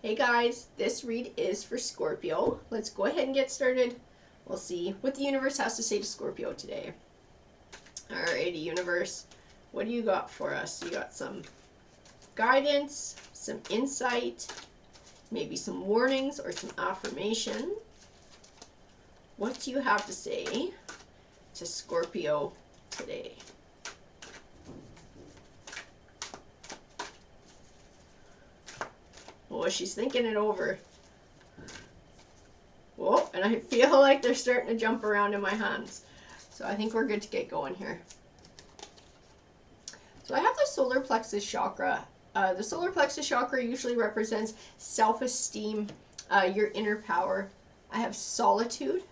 Hey guys, this read is for Scorpio. Let's go ahead and get started. We'll see what the universe has to say to Scorpio today. Alrighty, universe, what do you got for us? You got some guidance, some insight, maybe some warnings or some affirmation. What do you have to say to Scorpio today? Oh, she's thinking it over. Whoa, and I feel like they're starting to jump around in my hands. So I think we're good to get going here. So I have the solar plexus chakra. The solar plexus chakra usually represents self-esteem, your inner power. I have solitude.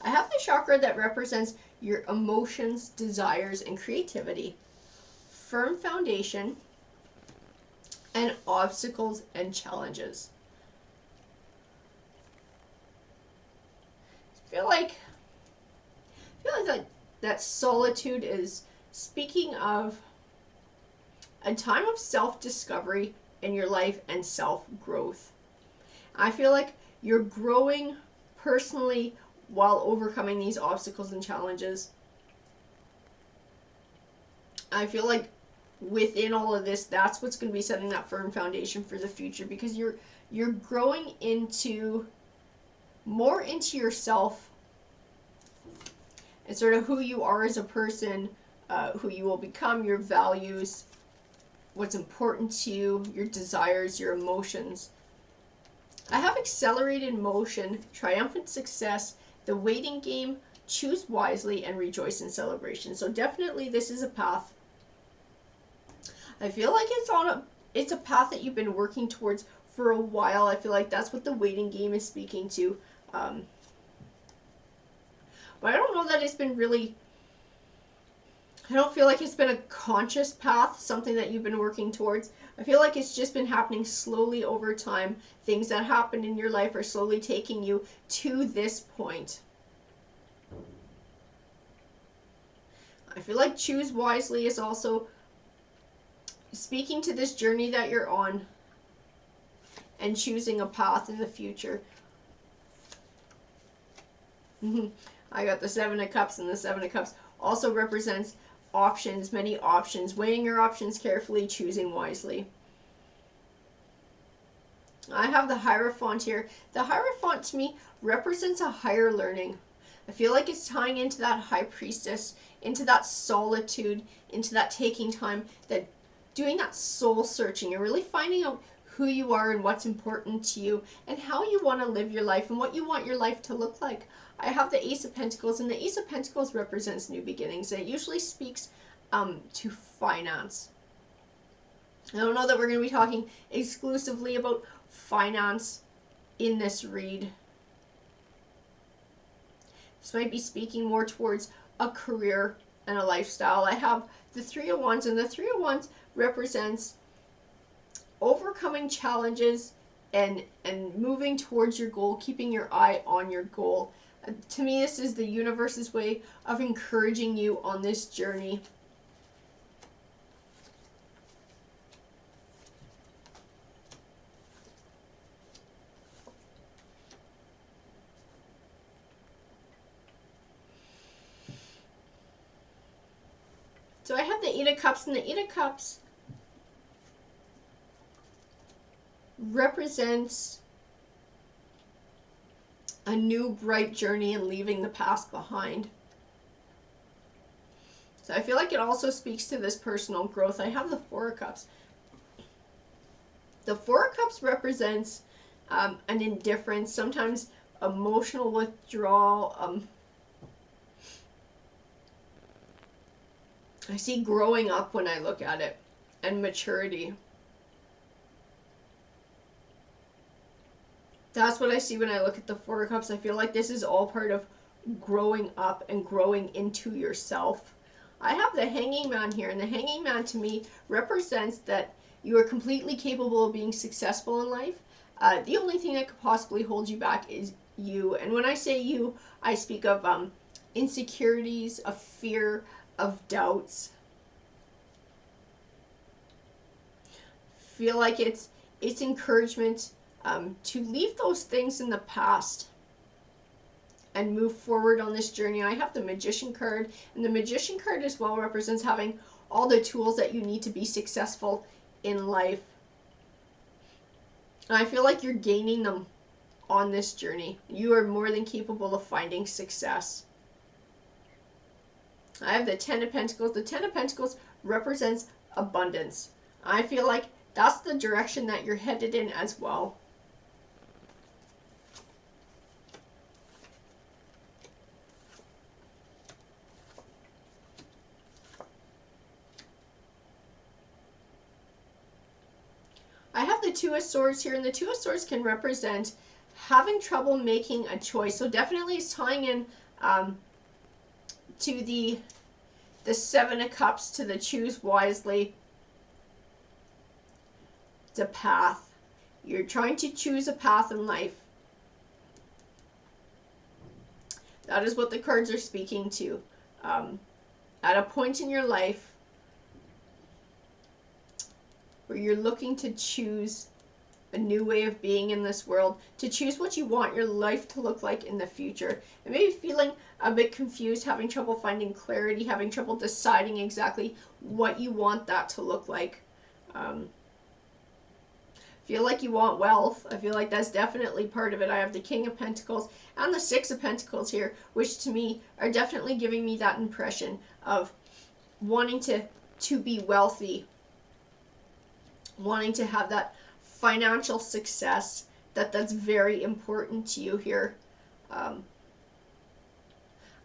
I have the chakra that represents your emotions, desires, and creativity. Firm foundation. And obstacles and challenges. I feel like that solitude is speaking of a time of self-discovery in your life and self-growth. I feel like you're growing personally while overcoming these obstacles and challenges. I feel like within all of this, that's what's going to be setting that firm foundation for the future, because you're growing into more into yourself and sort of who you are as a person, who you will become, your values, what's important to you, your desires, your emotions. I have accelerated motion, triumphant success, the waiting game, choose wisely, and rejoice in celebration. So definitely this is a path. I feel like it's a path that you've been working towards for a while. I feel like that's what the waiting game is speaking to. But I don't know that it's been really, I don't feel like it's been a conscious path, something that you've been working towards. I feel like it's just been happening slowly over time. Things that happen in your life are slowly taking you to this point. I feel like choose wisely is also speaking to this journey that you're on and choosing a path in the future. I got the Seven of Cups, and the Seven of Cups also represents options, many options, weighing your options carefully, choosing wisely. I have the Hierophant here. The Hierophant to me represents a higher learning. I feel like it's tying into that High Priestess, into that solitude, into that taking time, that doing that soul searching and really finding out who you are and what's important to you and how you want to live your life and what you want your life to look like. I have the Ace of Pentacles, and the Ace of Pentacles represents new beginnings. It usually speaks to finance. I don't know that we're going to be talking exclusively about finance in this read. This might be speaking more towards a career and a lifestyle. I have the Three of Wands, and the Three of Wands represents overcoming challenges and moving towards your goal, keeping your eye on your goal. To me, this is the universe's way of encouraging you on this journey. So I have the Eight of Cups, and the Eight of Cups represents a new bright journey and leaving the past behind. So I feel like it also speaks to this personal growth. I have the Four of Cups. The Four of Cups represents an indifference, sometimes emotional withdrawal. I see growing up when I look at it, and maturity. That's what I see when I look at the Four of Cups. I feel like this is all part of growing up and growing into yourself. I have the Hanging Man here, and the Hanging Man to me represents that you are completely capable of being successful in life. The only thing that could possibly hold you back is you. And when I say you, I speak of insecurities, of fear, of doubts. Feel like it's it's encouragement to leave those things in the past and move forward on this journey. I have the Magician card, and the Magician card as well represents having all the tools that you need to be successful in life. And I feel like you're gaining them on this journey. You are more than capable of finding success. I have the Ten of Pentacles. The Ten of Pentacles represents abundance. I feel like that's the direction that you're headed in as well. I have the Two of Swords here, and the Two of Swords can represent having trouble making a choice. So definitely it's tying in to the Seven of Cups, to the choose wisely. It's a path. You're trying to choose a path in life. That is what the cards are speaking to. At a point in your life where you're looking to choose a new way of being in this world, to choose what you want your life to look like in the future, and maybe feeling a bit confused, having trouble finding clarity, having trouble deciding exactly what you want that to look like. Feel like you want wealth. I feel like that's definitely part of it. I have the King of Pentacles and the Six of Pentacles here, which to me are definitely giving me that impression of wanting to be wealthy, wanting to have that financial success, that's very important to you here. I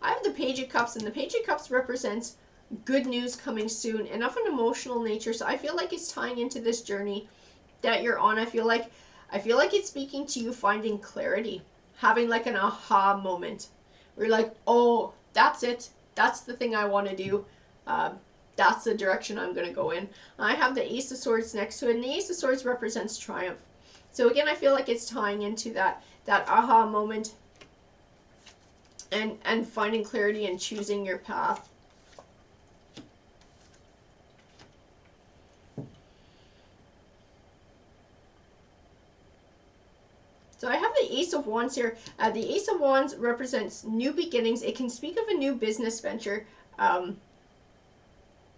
have the Page of Cups, and the Page of Cups represents good news coming soon and of an emotional nature. So I feel like it's tying into this journey that you're on. I feel like it's speaking to you finding clarity, having like an aha moment where you're like, oh, that's it. That's the thing I want to do. That's the direction I'm going to go in. I have the Ace of Swords next to it, and the Ace of Swords represents triumph. So again, I feel like it's tying into that aha moment and finding clarity and choosing your path. So I have the Ace of Wands here. The Ace of Wands represents new beginnings. It can speak of a new business venture,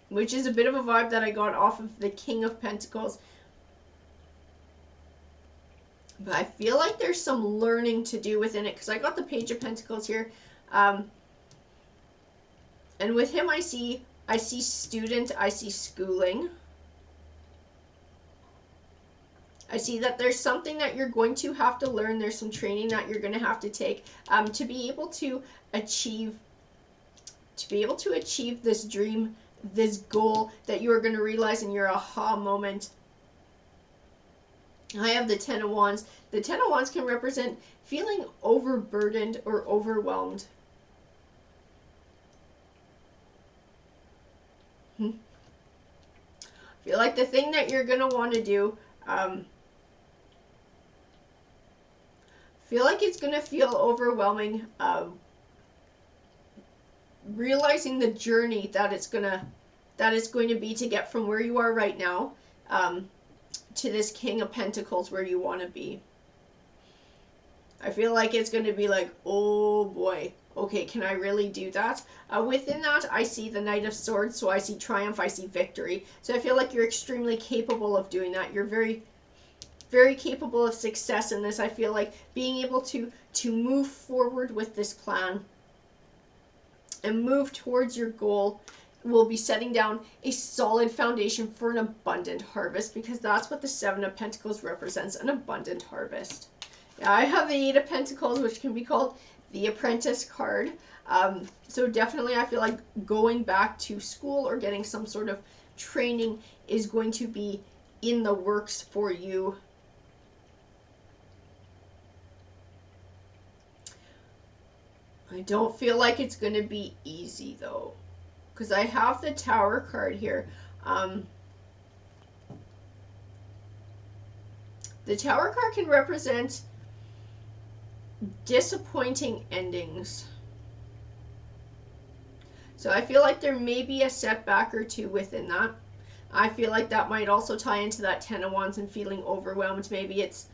which is a bit of a vibe that I got off of the King of Pentacles. But I feel like there's some learning to do within it, because I got the Page of Pentacles here. And with him I see student, I see schooling. I see that there's something that you're going to have to learn. There's some training that you're going to have to take to be able to achieve this dream, this goal that you are going to realize in your aha moment. I have the Ten of Wands. The Ten of Wands can represent feeling overburdened or overwhelmed. I feel like the thing that you're going to want to do, feel like it's going to feel overwhelming, realizing the journey that it's going to be to get from where you are right now to this King of Pentacles where you want to be. I feel like it's going to be like, oh boy, okay, can I really do that? Within that, I see the Knight of Swords, so I see triumph, I see victory. So I feel like you're extremely capable of doing that. You're very, very capable of success in this. I feel like being able to move forward with this plan and move towards your goal will be setting down a solid foundation for an abundant harvest, because that's what the Seven of Pentacles represents, an abundant harvest. Now, I have the Eight of Pentacles, which can be called the Apprentice card. So definitely I feel like going back to school or getting some sort of training is going to be in the works for you. I don't feel like it's going to be easy though, because I have the Tower card here. The Tower card can represent disappointing endings. So I feel like there may be a setback or two within that. I feel like that might also tie into that 10 of Wands and feeling overwhelmed. Maybe it's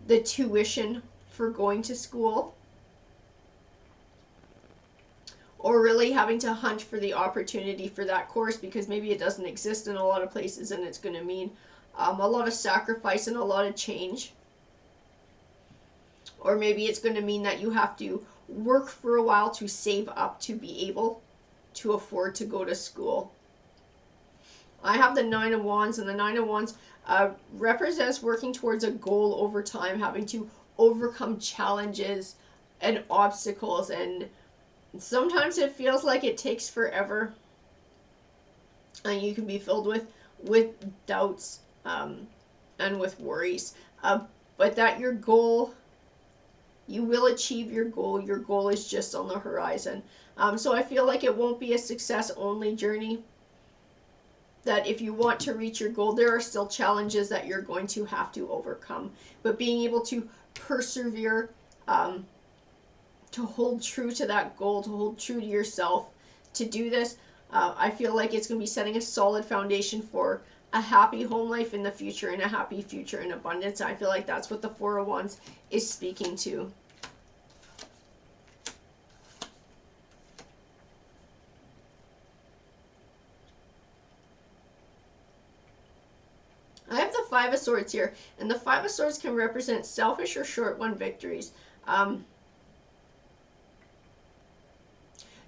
the tuition for going to school, or really having to hunt for the opportunity for that course because maybe it doesn't exist in a lot of places, and it's going to mean a lot of sacrifice and a lot of change. Or maybe it's going to mean that you have to work for a while to save up to be able to afford to go to school. I have the 9 of Wands, and the 9 of Wands represents working towards a goal over time, having to overcome challenges and obstacles, and sometimes it feels like it takes forever, and you can be filled with doubts and with worries, but that your goal, you will achieve your goal. Your goal is just on the horizon. So I feel like it won't be a success only journey, that if you want to reach your goal, there are still challenges that you're going to have to overcome, but being able to persevere, to hold true to that goal, to hold true to yourself, to do this, I feel like it's going to be setting a solid foundation for a happy home life in the future, and a happy future in abundance. I feel like that's what the 4 of Wands is speaking to. I have the 5 of Swords here, and the 5 of Swords can represent selfish or short-won victories.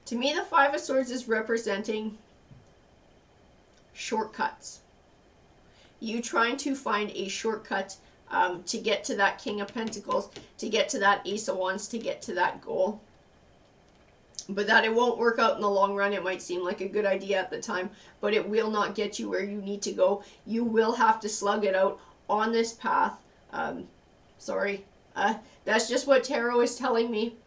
To me, the 5 of Swords is representing shortcuts. You trying to find a shortcut to get to that King of Pentacles, to get to that Ace of Wands, to get to that goal. But that it won't work out in the long run. It might seem like a good idea at the time, but it will not get you where you need to go. You will have to slug it out on this path. That's just what tarot is telling me.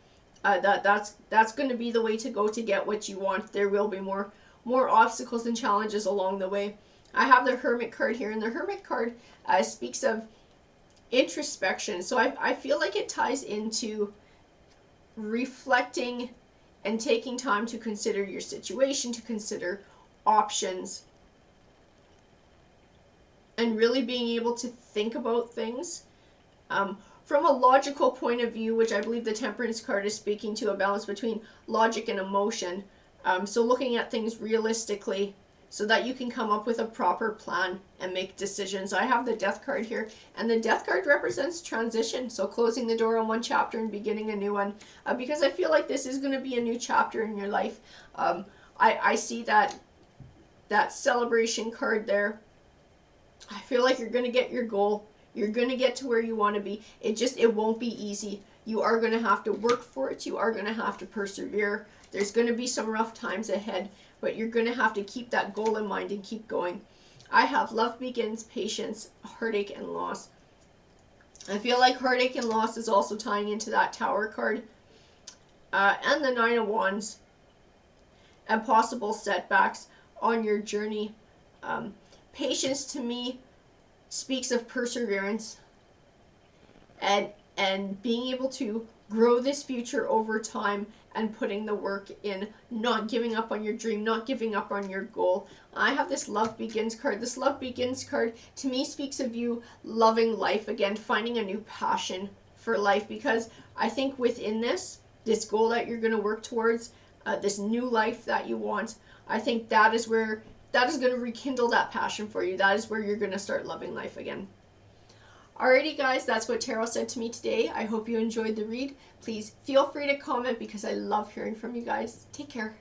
That's going to be the way to go to get what you want. There will be more obstacles and challenges along the way. I have the Hermit card here, and the Hermit card speaks of introspection. So I feel like it ties into reflecting and taking time to consider your situation, to consider options, and really being able to think about things from a logical point of view, which I believe the Temperance card is speaking to, a balance between logic and emotion. So looking at things realistically so that you can come up with a proper plan and make decisions. I have the Death card here, and the Death card represents transition. So closing the door on one chapter and beginning a new one, because I feel like this is going to be a new chapter in your life. I see that celebration card there. I feel like you're going to get your goal. You're going to get to where you want to be. It won't be easy. You are going to have to work for it. You are going to have to persevere. There's going to be some rough times ahead, but you're going to have to keep that goal in mind and keep going. I have love begins, patience, heartache, and loss. I feel like heartache and loss is also tying into that Tower card. And the 9 of Wands. And possible setbacks on your journey. Patience to me speaks of perseverance and being able to grow this future over time and putting the work in, not giving up on your dream, not giving up on your goal. I have this Love Begins card. This Love Begins card to me speaks of you loving life again, finding a new passion for life, because I think within this goal that you're going to work towards, this new life that you want, I think that is going to rekindle that passion for you. That is where you're going to start loving life again. Alrighty guys, that's what Tarot said to me today. I hope you enjoyed the read. Please feel free to comment because I love hearing from you guys. Take care.